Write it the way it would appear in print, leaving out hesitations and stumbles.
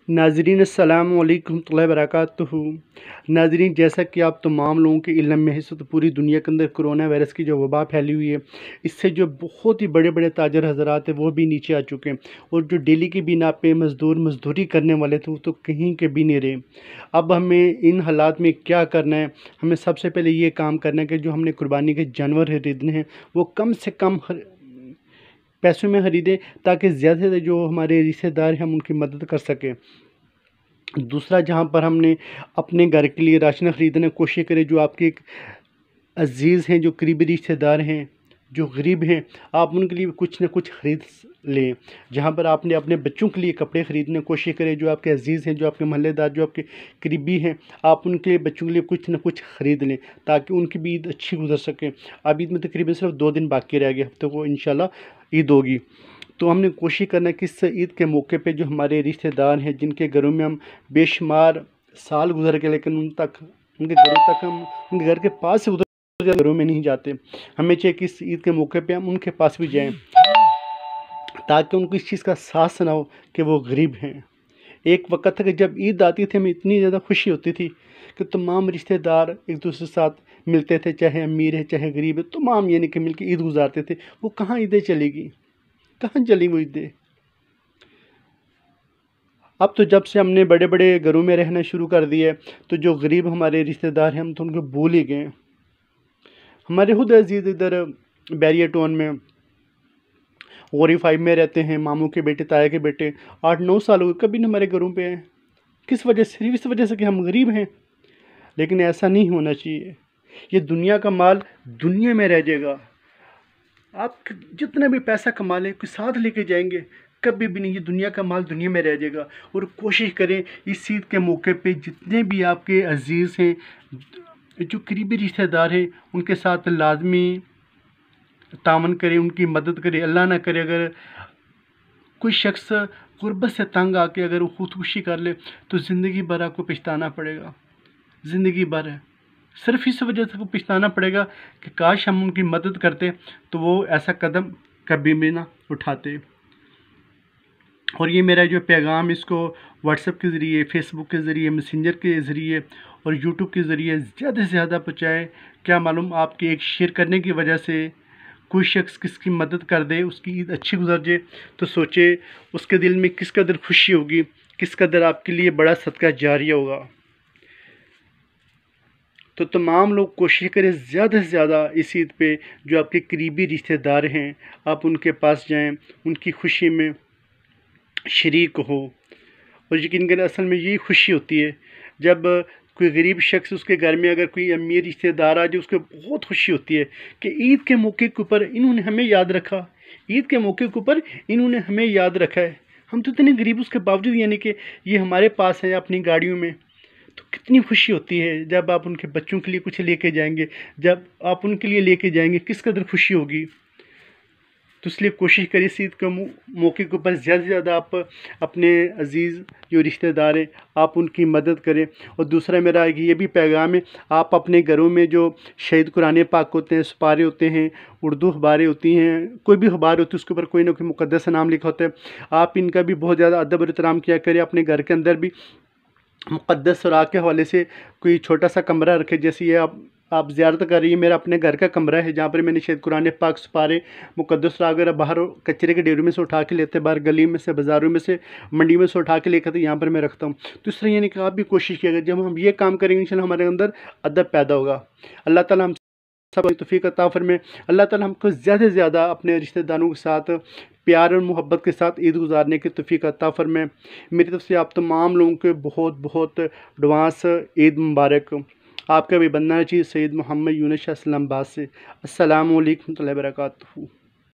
नाज़रीन अस्सलाम वालेकुम रहमतुल्लाहि व बरकातुहू। नाज़रीन, जैसा कि आप तमाम लोगों के इल्म में है, तो पूरी दुनिया के अंदर कोरोना वायरस की जो वबा फैली हुई है, इससे जो बहुत ही बड़े बड़े ताजर हज़रात हैं वो भी नीचे आ चुके हैं, और जो डेली की बिना पे मज़दूरी करने वाले थे वो तो कहीं के भी नहीं रहे। अब हमें इन हालात में क्या करना है? हमें सबसे पहले ये काम करना है कि जो हमने कुर्बानी के जानवर खरीदने हैं वो कम से कम पैसों में ख़रीदें, ताकि ज़्यादा से ज़्यादा जो हमारे रिश्तेदार हैं हम उनकी मदद कर सकें। दूसरा, जहाँ पर हमने अपने घर के लिए राशन ख़रीदने की कोशिश करें, जो आपके अज़ीज़ हैं, जो करीबी रिश्तेदार हैं, जो गरीब हैं, आप उनके लिए कुछ न कुछ ख़रीद लें। जहाँ पर आपने अपने बच्चों के लिए कपड़े ख़रीदने की कोशिश करें, जो आपके अज़ीज़ हैं, जो आपके मोहल्लेदार, जो आपके करीबी हैं, आप उनके लिए बच्चों के लिए कुछ न कुछ ख़रीद लें, ताकि उनकी भी ईद अच्छी गुजर सके। अब ईद में तकरीबन सिर्फ 2 दिन बाकी रह गए, हफ्ते को इंशाल्लाह ईद होगी। तो हमने कोशिश करना है कि इस ईद के मौके पे जो हमारे रिश्तेदार हैं, जिनके घरों में हम बेशुमार साल गुजर गए, लेकिन उनके घरों तक हम उनके घर के पास से उधर घरों में नहीं जाते, हमें चाहिए कि इस ईद के मौके पे हम उनके पास भी जाएं, ताकि उनको इस चीज़ का एहसास ना हो कि वो गरीब हैं। एक वक्त था कि जब ईद आती थी हमें इतनी ज़्यादा खुशी होती थी कि तमाम रिश्तेदार एक दूसरे के साथ मिलते थे, चाहे अमीर है चाहे गरीब है, तमाम यानी कि मिल के ईद गुजारते थे। वो कहाँ ईदें चलेगी, कहाँ चली वो ईदें? अब तो जब से हमने बड़े बड़े घरों में रहना शुरू कर दिया है, तो जो गरीब हमारे रिश्तेदार हैं हम तो उनको भूल ही गए। हमारे खुद अजीज़ इधर बैरिया टाउन में गौरी 5 में रहते हैं, मामू के बेटे, ताया के बेटे, 8-9 साल हो गए, कभी नहीं हमारे घरों पे आए। किस वजह से? सिर्फ इस वजह से कि हम गरीब हैं। लेकिन ऐसा नहीं होना चाहिए। ये दुनिया का माल दुनिया में रह जाएगा। आप जितना भी पैसा कमा लें, कोई साथ लेके जाएंगे, कभी भी नहीं। ये दुनिया का माल दुनिया में रह जाएगा। और कोशिश करें इस ईद के मौके पे जितने भी आपके अजीज़ हैं, जो करीबी रिश्तेदार हैं, उनके साथ लाजमी तावन करें, उनकी मदद करें। अल्लाह ना करे अगर कोई शख्स गुर्बत से तंग आके अगर वो खुदकुशी कर ले, तो ज़िंदगी भर आपको पछताना पड़ेगा, ज़िंदगी भर है। सिर्फ इस वजह से को पछताना पड़ेगा कि काश हम उनकी मदद करते, तो वो ऐसा कदम कभी भी ना उठाते। और ये मेरा जो पैगाम, इसको व्हाट्सएप के ज़रिए, फेसबुक के ज़रिए, मैसेंजर के ज़रिए और यूट्यूब के ज़रिए ज़्यादा से ज़्यादा पहुँचाएँ। क्या मालूम आपके एक शेयर करने की वजह से कोई शख्स किसकी मदद कर दे, उसकी ईद अच्छी गुजर जाए, तो सोचे उसके दिल में किस कदर खुशी होगी, किस कदर आपके लिए बड़ा सदका जारिया होगा। तो तमाम लोग कोशिश करें ज़्यादा से ज़्यादा इस ईद पे जो आपके करीबी रिश्तेदार हैं, आप उनके पास जाएं, उनकी खुशी में शरीक हो। और यकीन करें असल में यही खुशी होती है जब कोई गरीब शख्स, उसके घर में अगर कोई अमीर रिश्तेदार आ जाए, उसको बहुत खुशी होती है कि ईद के मौके के ऊपर इन्होंने हमें याद रखा, ईद के मौके के ऊपर इन्होंने हमें याद रखा है। हम तो इतने गरीब, उसके बावजूद यानी कि ये हमारे पास है अपनी गाड़ियों में। तो कितनी खुशी होती है जब आप उनके बच्चों के लिए कुछ लेके जाएंगे, जब आप उनके लिए लेके जाएंगे, किस कदर खुशी होगी। तो इसलिए कोशिश करिए इस ईद के मौके के ऊपर ज़्यादा से ज़्यादा आप अपने अजीज़ जो रिश्तेदार हैं, आप उनकी मदद करें। और दूसरा मेरा ये भी पैगाम है, आप अपने घरों में जो शहीद कुरान पाक होते हैं, सिपारे होते हैं, उर्दू अखबारें होती हैं, कोई भी अखबार होती है, उसके ऊपर कोई ना कोई मुक़द्दस नाम लिखा होता है, आप इनका भी बहुत ज़्यादा अदब और एहतराम किया करें। अपने घर के अंदर भी मुक़द्दस सुराग के हवाले से कोई छोटा सा कमरा रखे। जैसे ये आप ज़ियारत कर रही है, मेरा अपने घर का कमरा है जहाँ पर मैंने शहीद कुरान पाक, सिपारे, मुक़द्दस सुराग वगैरह बाहर कचरे के ढेरों में से उठा के लेते, बाहर गली में से, बाज़ारों में से, मंडी में से उठा के लेकर तो यहाँ पर मैं रखता हूँ। तो इस तरह यानी कि आप भी कोशिश किया, जब हम ये काम करेंगे इंशाल्लाह हमारे अंदर अदब पैदा होगा। अल्लाह ताला हम सब तौफीक अता फरमाए। अल्लाह ताला हमको ज़्यादा से ज़्यादा अपने रिश्तेदारों के साथ प्यार और मोहब्बत के साथ ईद गुजारने की तौफीक अता फरमाए। मेरी तरफ से आप तमाम लोगों के बहुत बहुत एडवांस ईद मुबारक। आपका भी बनना चाहिए सैयद मोहम्मद यूनुस शाह इस्लामाबाद से। अस्सलामु अलैकुम व रहमतुल्लाहि व बरकातुहू।